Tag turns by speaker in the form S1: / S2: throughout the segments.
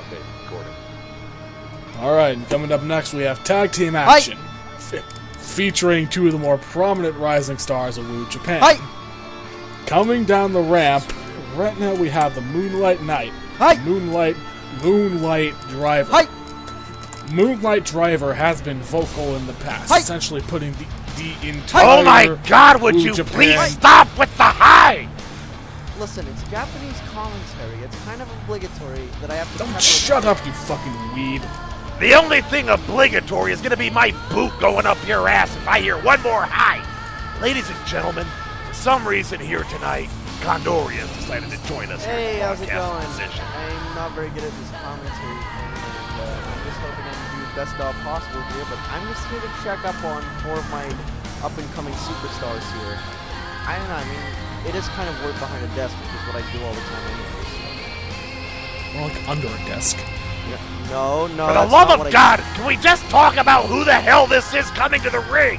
S1: Okay, recording.
S2: Alright, and coming up next we have tag team action. Featuring two of the more prominent rising stars of Woo Japan. Coming down the ramp, right now we have the Moonlight Knight. Moonlight Driver. Moonlight Driver has been vocal in the past, essentially putting the entire
S1: Oh my God, would you please stop with the high?
S3: Listen, it's Japanese commentary. It's kind of obligatory that I have to...
S2: Don't shut up, you fucking weed.
S1: The only thing obligatory is going to be my boot going up your ass if I hear one more hi. Ladies and gentlemen, for some reason here tonight, Condori has decided to join us.
S3: Hey, how's it going?
S1: Position.
S3: I'm not very good at this commentary thing, and I'm just hoping I can do the best job possible here, but I'm just here to check up on 4 of my up-and-coming superstars here. I don't know, I mean, it is kind of work behind a desk, which is what I do all the time anyways.
S2: More like under a desk.
S3: Yeah. No,
S1: for the love of God, can we just talk about who the hell this is coming to the ring?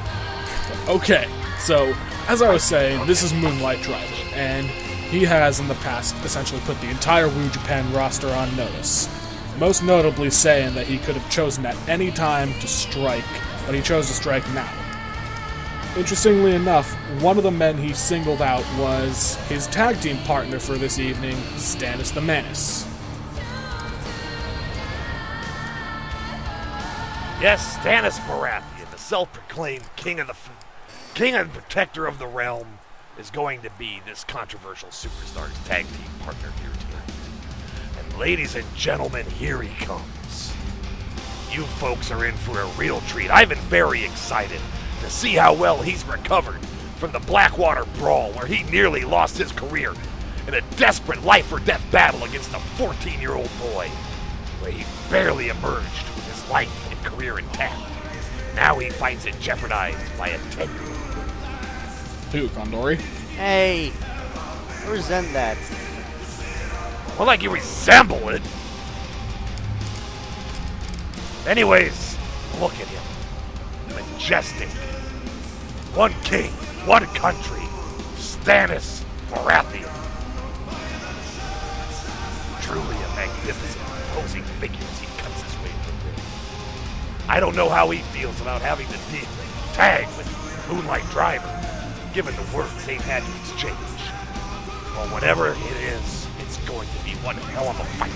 S2: Okay, so, as I was saying, this is Moonlight Driver, and he has in the past essentially put the entire Woo Japan roster on notice. Most notably saying that he could have chosen at any time to strike, but he chose to strike now. Interestingly enough, one of the men he singled out was his tag team partner for this evening, Stannis the Menace.
S1: Yes, Stannis Baratheon, the self-proclaimed king and protector of the realm, is going to be this controversial superstar's tag team partner here tonight. And ladies and gentlemen, here he comes. You folks are in for a real treat. I've been very excited to see how well he's recovered from the Blackwater Brawl, where he nearly lost his career in a desperate life-or-death battle against a 14-year-old boy, where he barely emerged with his life and career intact. Now he finds it jeopardized by a 10-year-old.
S2: Who, Condori?
S3: Hey, I resent that.
S1: Well, like you resemble it. Anyways, look at him. Majestic. One king, one country. Stannis Baratheon. Truly a magnificent, imposing figure as he cuts his way through the ring. I don't know how he feels about having to tag with Moonlight Driver, given the words they've had to exchange. Well, whatever it is, it's going to be one hell of a fight.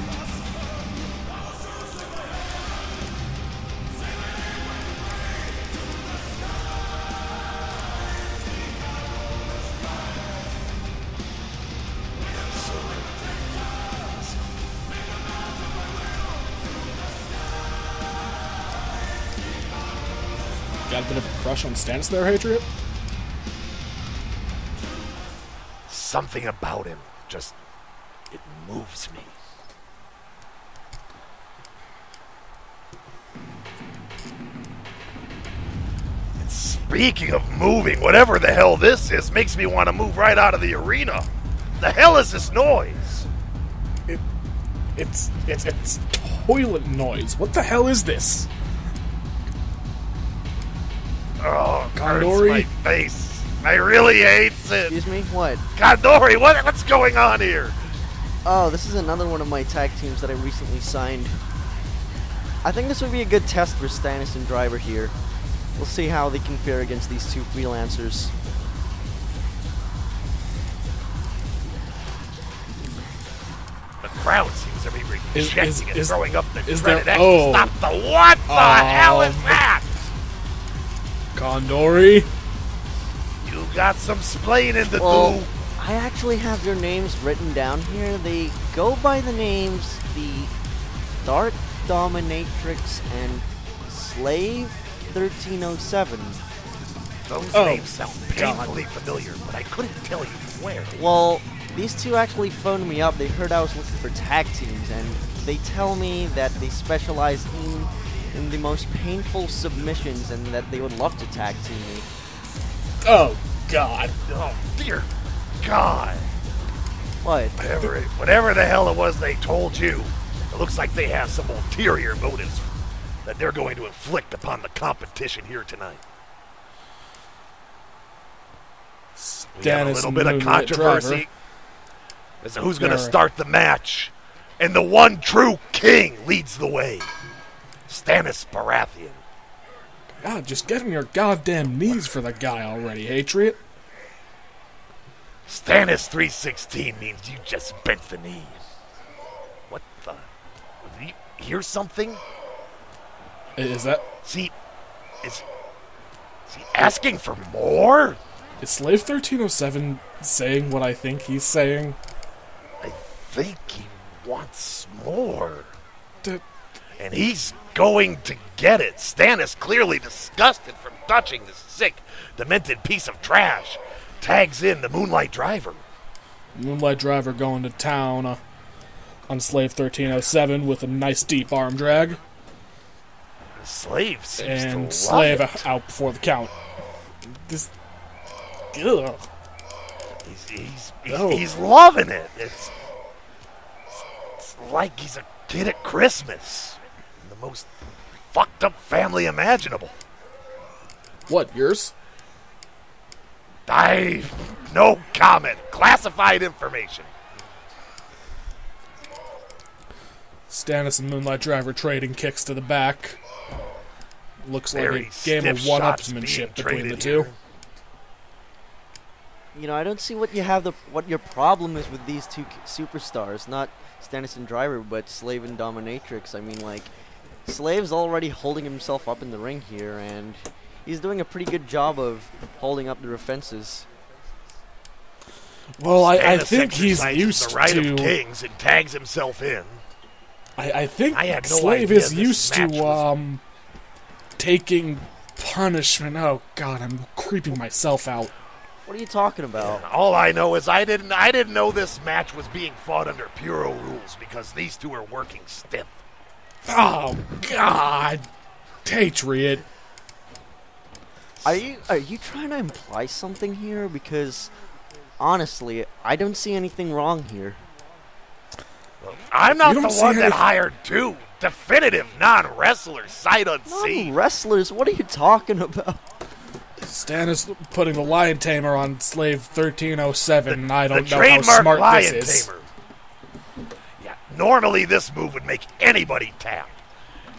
S2: Got a bit of a crush on Stannis there, Patriot?
S1: Something about him just, it moves me. And speaking of moving, whatever the hell this is makes me want to move right out of the arena. The hell is this noise?
S2: It's toilet noise. What the hell is this?
S1: Oh,
S2: Condori?
S1: hurts my face. I really hate it.
S3: Excuse me? What?
S1: Condori, what's going on here?
S3: Oh, this is another one of my tag teams that I recently signed. I think this would be a good test for Stannis and Driver here. We'll see how they can fare against these two freelancers.
S1: The crowd seems to be rejecting and throwing up the
S2: is
S1: dreaded
S2: there,
S1: X.
S2: oh.
S1: Stop the what the hell is that?
S2: Condori?
S1: You got some splaining to do.
S3: I actually have their names written down here. They go by the names the Dark Dominatrix and Slave 1307.
S1: Those names sound painfully familiar, but I couldn't tell you from where.
S3: Well, these two actually phoned me up. They heard I was looking for tag teams, and they tell me that they specialize in the most painful submissions and that they would love to tag team me.
S2: Oh, God.
S1: Oh, dear God.
S3: What?
S1: Whatever the hell it was they told you, it looks like they have some ulterior motives that they're going to inflict upon the competition here tonight. We have a little bit of controversy as to who's going to start the match And the one true king leads the way. Stannis Baratheon.
S2: God, just get on your goddamn knees for the guy already, Patriot.
S1: Stannis 316 means you just bent the knee. What the? Did you hear something?
S2: Is that...
S1: Is he asking for more?
S2: Is Slave 1307 saying what I think he's saying?
S1: I think he wants more.
S2: D-
S1: And he's going to get it. Stannis, clearly disgusted from touching this sick, demented piece of trash, tags in the Moonlight Driver.
S2: Moonlight Driver going to town on Slave 1307 with a nice deep arm drag.
S1: The slave seems
S2: And
S1: to love
S2: Slave
S1: it.
S2: out before the count. This... Ugh.
S1: He's loving it. It's like he's a kid at Christmas. The most fucked up family imaginable.
S2: What, yours?
S1: No comment. Classified information.
S2: Stannis and Moonlight Driver trading kicks to the back. Looks like
S1: Very
S2: a game of
S1: stiff shots being
S2: one-upsmanship between the
S1: traded
S2: two.
S1: here.
S3: You know, I don't see what your problem is with these two superstars. Not Stannis and Driver, but Slave and Dominatrix. I mean, like, Slave's already holding himself up in the ring here, and he's doing a pretty good job of holding up the defenses.
S2: Well, I
S1: Stannis
S2: think he's
S1: exercises
S2: used
S1: the right
S2: to...
S1: of kings and tags himself in.
S2: I think
S1: I had no
S2: Slave
S1: idea
S2: is
S1: this
S2: used
S1: match
S2: to taking punishment. Oh God, I'm creeping myself out.
S3: What are you talking about?
S1: All I know is I didn't know this match was being fought under Puro rules because these two are working stiff.
S2: Oh God, Patriot.
S3: Are you trying to imply something here? Because honestly, I don't see anything wrong here.
S1: I'm not
S2: You
S1: the
S2: don't
S1: one
S2: see
S1: that
S2: any-
S1: hired two definitive non-wrestlers sight unseen.
S3: Non-wrestlers? What are you talking about?
S2: Stannis putting the Lion Tamer on Slave 1307. And I
S1: The
S2: don't know how
S1: trademark
S2: smart
S1: Lion
S2: this is.
S1: Tamer. Yeah, normally this move would make anybody tap.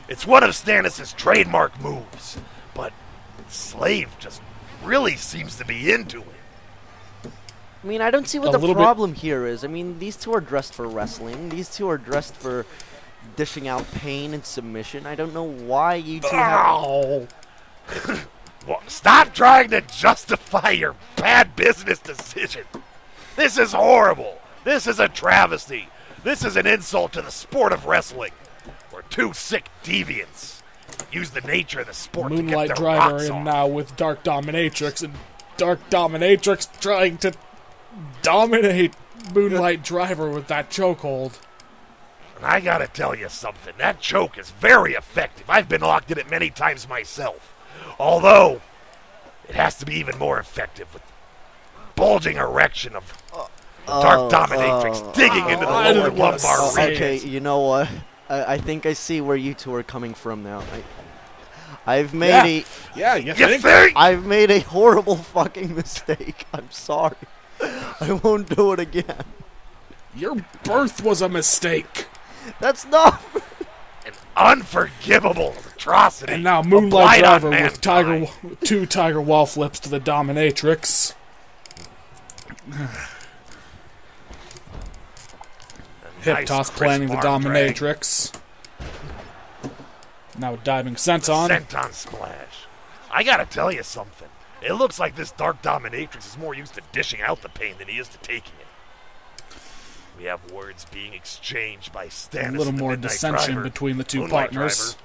S1: It's one of Stannis' trademark moves, but Slave just really seems to be into it.
S3: I mean, I don't see
S2: A
S3: what the
S2: little bit-
S3: problem here is. I mean, these two are dressed for wrestling. These two are dressed for dishing out pain and submission. I don't know why you two have...
S2: Ow.
S1: Well, stop trying to justify your bad business decision. This is horrible. This is a travesty. This is an insult to the sport of wrestling. Where two sick deviants use the nature of the sport
S2: Moonlight
S1: to get their
S2: Driver
S1: rocks
S2: in
S1: off.
S2: now with Dark Dominatrix, and Dark Dominatrix trying to dominate Moonlight Driver with that chokehold.
S1: And I gotta tell you something. That choke is very effective. I've been locked in it many times myself. Although, it has to be even more effective with bulging erection of Dark Dominatrix digging into the
S2: I
S1: lower
S2: didn't wanna
S1: lumbar
S2: say
S1: region.
S3: Okay, you know what? I think I see where you two are coming from now. I've made
S2: Yeah, you
S1: You
S2: think?
S1: think?
S3: I've made a horrible fucking mistake. I'm sorry. I won't do it again.
S2: Your birth was a mistake.
S3: That's not...
S1: An unforgivable atrocity.
S2: And now
S1: A
S2: Moonlight
S1: blight on
S2: Driver with
S1: mankind.
S2: two Tiger Wall flips to the Dominatrix. Hip
S1: Nice
S2: toss
S1: crisp
S2: planning the
S1: arm drag.
S2: Dominatrix. Now diving senton.
S1: Senton splash. I gotta tell you something. It looks like this Dark Dominatrix is more used to dishing out the pain than he is to taking it. We have words being exchanged by Stannis
S2: A little
S1: and the
S2: more
S1: Midnight
S2: dissension
S1: Driver.
S2: between the two
S1: Moonlight
S2: partners.
S1: Driver.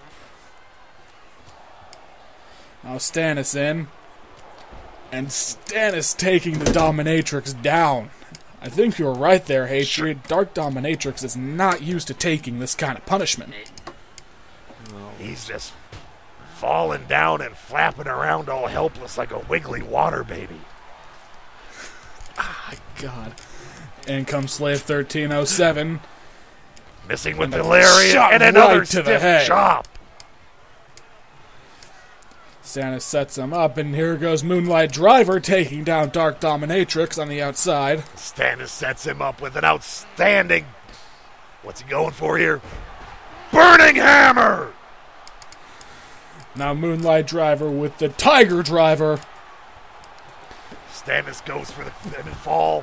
S2: Now Stannis in. And Stannis taking the Dominatrix down. I think you were right there, Hatred.
S1: Sure.
S2: Dark Dominatrix is not used to taking this kind of punishment.
S1: He's just falling down and flapping around all helpless like a wiggly water baby.
S2: God. In comes Slave 1307.
S1: Missing with
S2: And
S1: the
S2: a
S1: lariat
S2: shot
S1: and another
S2: right to the
S1: stiff
S2: head.
S1: chop.
S2: Stannis sets him up, and here goes Moonlight Driver taking down Dark Dominatrix on the outside.
S1: Stannis sets him up with an outstanding What's he going for here? Burning Hammer!
S2: Now Moonlight Driver with the Tiger Driver.
S1: Stannis goes for the fall.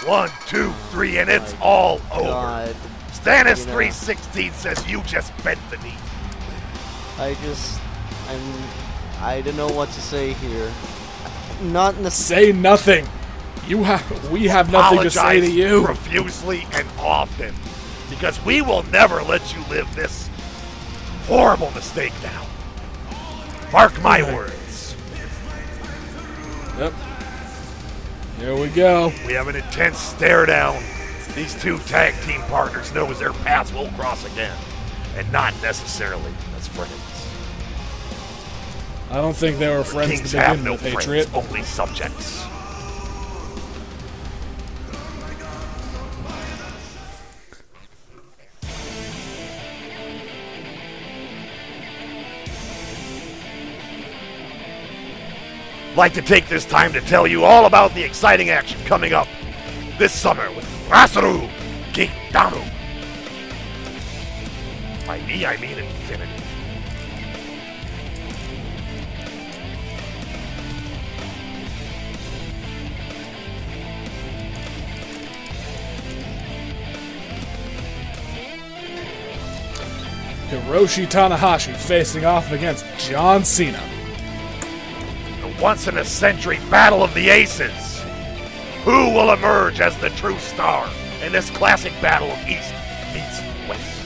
S1: 1, 2, 3, and it's all over.
S3: God.
S1: Stannis 316 says you just bent the knee.
S3: I don't know what to say here. Not in the
S2: Say nothing. We have nothing to say to you.
S1: Profusely and often, because we will never let you live this horrible mistake down. Mark my words.
S2: Yep. Here we go.
S1: We have an intense stare down. These two tag team partners know their paths will cross again, and not necessarily as friends.
S2: I don't think they were friends
S1: Kings
S2: to
S1: have
S2: begin
S1: no
S2: with,
S1: friends,
S2: Patriot.
S1: only subjects. Like to take this time to tell you all about the exciting action coming up this summer with Rasaru Kingdamu. By me, I mean infinity.
S2: Hiroshi Tanahashi facing off against John Cena.
S1: The once-in-a-century battle of the aces. Who will emerge as the true star in this classic battle of East meets West?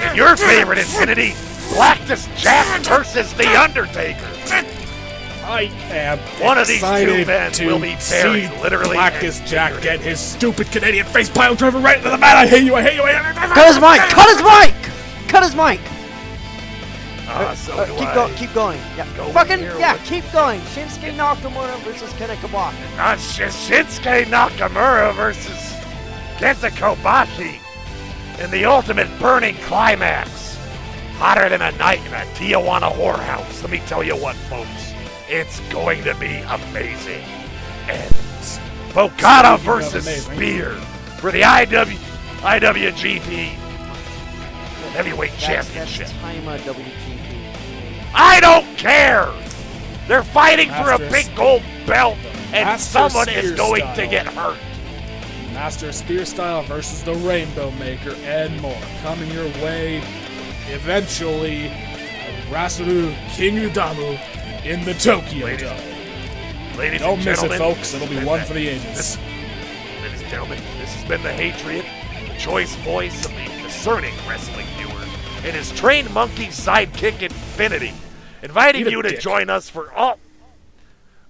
S1: And your favorite Infinity, Galactus Jack versus The Undertaker.
S2: I am
S1: One of these two
S2: excited
S1: men
S2: to
S1: will be
S2: see
S1: buried literally
S2: Galactus
S1: and
S2: Jack
S1: figuratively.
S2: get his stupid Canadian face pile driver right into the mat. I hate you. I hate you. I hate you.
S3: Cut his mic! Cut his mic! Cut his mic!
S1: So do
S3: keep
S1: I.
S3: going, keep going. Yeah,
S1: Go
S3: fucking,
S1: here
S3: yeah,
S1: with-
S3: keep going. Shinsuke Nakamura versus Kenta Kabaka.
S1: Not Shinsuke Nakamura versus Kenta Kobashi in the ultimate burning climax. Hotter than a night in a Tijuana whorehouse. Let me tell you what, folks. It's going to be amazing. And Okada versus
S2: amazing.
S1: Spear for the IWGP Heavyweight Championship.
S3: That's Taima WGP.
S1: I don't care! They're fighting for a
S2: Master
S1: big gold belt, and
S2: Master
S1: someone is
S2: Spear
S1: going
S2: style.
S1: to get hurt.
S2: Master Spear Style versus the Rainbow Maker and more. Coming your way eventually. Rasaru Kingdamu in the Tokyo
S1: Ladies-
S2: Dome.
S1: Ladies
S2: Don't
S1: and
S2: miss it,
S1: gentlemen,
S2: folks. It'll be
S1: and
S2: one
S1: that-
S2: for the ages.
S1: Ladies and gentlemen, this has been the Hatriot, the choice voice of the discerning wrestling viewer, and his trained monkey sidekick Infinity, inviting
S2: Eat a
S1: you to
S2: dick.
S1: join us for all.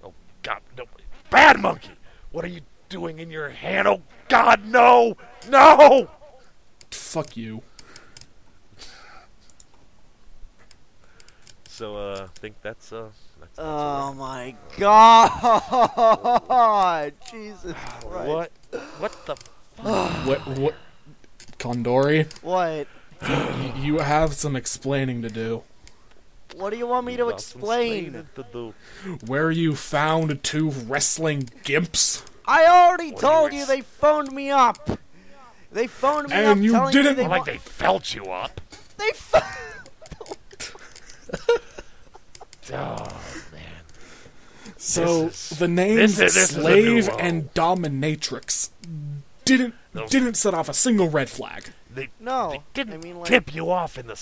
S1: Oh God, no! Bad monkey, what are you doing in your hand? Oh God, no, no!
S2: Fuck you.
S1: So I think that's
S3: Oh my god! Jesus Christ.
S1: What the?
S2: What? Condori?
S3: What?
S2: You have some explaining to do.
S3: What do you want me to explain?
S2: Where you found two wrestling gimps?
S3: I already
S1: What
S3: told
S1: do you
S3: you they phoned me up. They phoned me
S2: And
S3: up
S2: you
S3: telling
S2: didn't-
S3: me they
S1: Like they felt you up.
S3: They
S1: Oh man.
S2: So
S1: This is-
S2: the names
S1: this is a
S2: Slave
S1: new
S2: and Dominatrix didn't set off a single red flag.
S1: They
S3: No,
S1: didn't
S3: I mean, like-
S1: tip you off in the.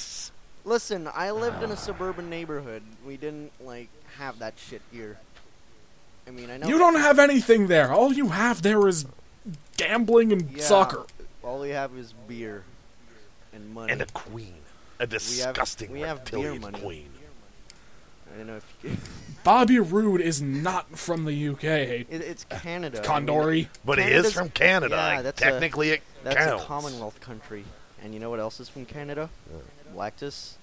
S3: Listen, I lived in a suburban neighborhood. We didn't have that shit here. I mean, I know
S2: You don't have anything there. All you have there is gambling and
S3: Yeah,
S2: soccer.
S3: All we have is beer and money.
S1: And a queen. A disgusting
S3: we have beer
S1: reptilian
S3: money.
S1: queen.
S3: I don't know if you
S2: Bobby Roode is not from the UK.
S3: it's Canada.
S2: Condori.
S1: But he
S3: Canada's-
S1: is from Canada.
S3: yeah, that's
S1: Technically, it
S3: That's
S1: counts.
S3: a Commonwealth country. And you know what else is from Canada? Lactus.